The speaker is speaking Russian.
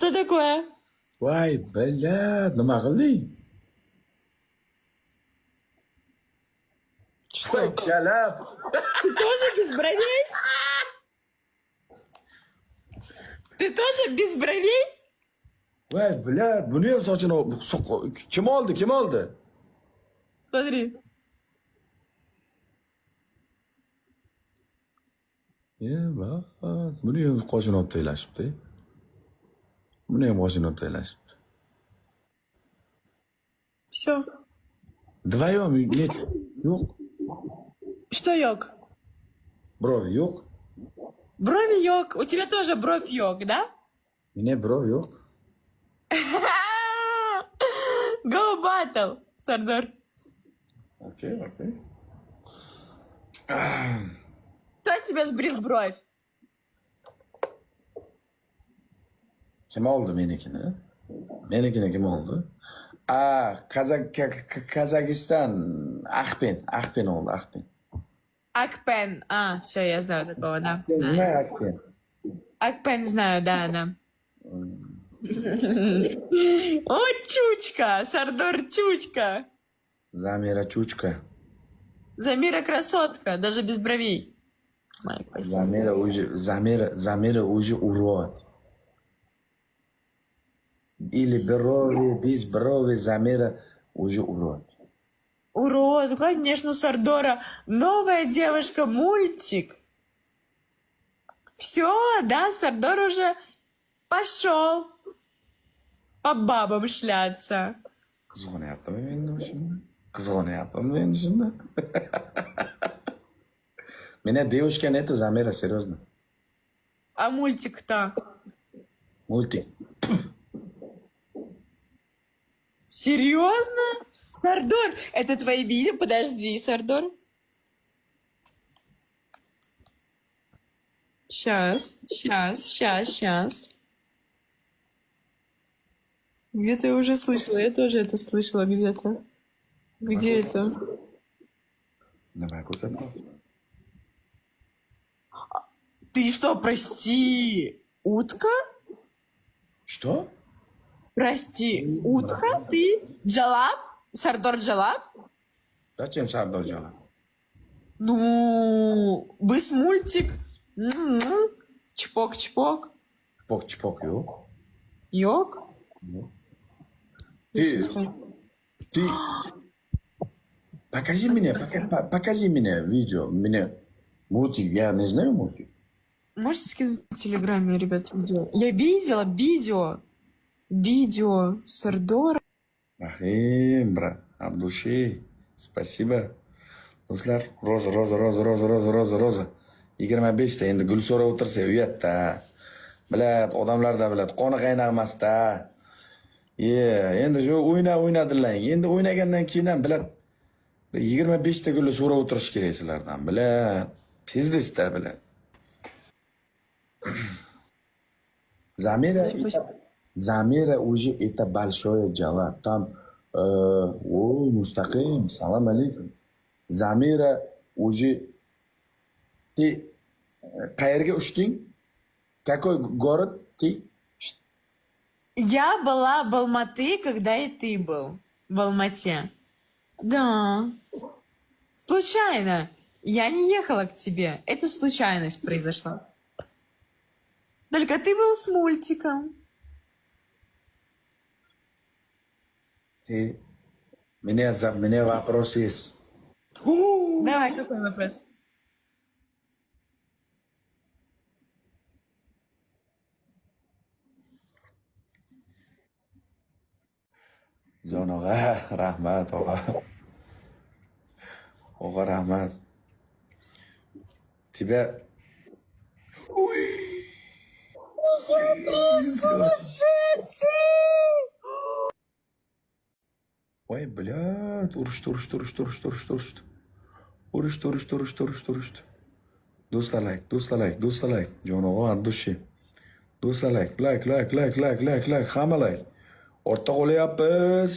Что такое? Voy, блядь, nima qilding? Что? Voy, chalab. Ты тоже без бровей? Ты тоже без bровей? Voy, блядь, buni ham sochini kim oldi? Kim oldi? Смотри. Bak, buni ham qoshini olib tashlashibdi. Buni ham qoshini olib tashlashibdi. Все. Вдвоем нет, yo'q. Что йог? Брови yo'q. Брови йог. У тебя тоже бровь йог, да? Mene brov yo'q. Go battle, Сардор. Okey. Кто тебя сбрил бровь? Kim oldi menikini? Menikini kim oldi? Kazakistan. Ahpen oldi, Ahpen. Акпен. Все, я знаю такого, да. Я знаю Ahpen. Акпен знаю, да. О, чучка! Сардор чучка! Zamira Чучка. Замира красотка, даже без бровей. Zamira уже урод. Или брови, без брови, Замира уже урод. Урод, конечно, у Сардора новая девушка, мультик. Все, да, Сардор уже пошел по бабам шляться. Qizg'onyaptimi endi shunda? Meni девушка нету, Zamira, серьезно. А мультик-то? Мультик. Серьезно? Сардор, это твои видео? Подожди, Сардор. Сейчас. Где-то я уже слышала, я тоже это слышала где-то. Где это? Nima ko'rsatmoqchi? Ты что, прости, утка? Что? Прости, утка? Ты Джалаб? Сардор Джалаб? Зачем Sardor Jalal? Ну, вы с мультик. Чпок-чпок. Чпок yo'q. Йог? Ты... Покажи мне видео. Мультик, я не знаю мультик. Можете скинуть в Телеграме, ребят, видео? Я видела видео Сардора. Rahim, брат, от души. Спасибо. Do'stlar, roza. 25 ta endi gul so'rab o'tirsa uyatda. Bilad, odamlarda bilad, qoni qaynag'masda. Endi shu o'ynadilang. Endi o'ynagandan keyin ham bilad 25 ta gulni so'rab o'tirish kerak sizlardan. Bilad, tezda bilad. Zamira уже это большое дело. Там, Мустaqim, салам алейкум. Zamira уже ты qayerga uchding? Какой город ты? Я была в Алматы, когда и ты был в Алмате. Да. Случайно. Я не ехала к тебе. Это случайность произошла. Только ты был с мультиком. Ты... Меня вопрос есть. Давай, какой вопрос? Jon og'a, rahmat og'a. Og'a, rahmat. Тебя... Ой, блядь, urishdi. Do'stlar, jon og'a, от души. Do'stlar, like. Hamma like. Ortda qolyapmiz.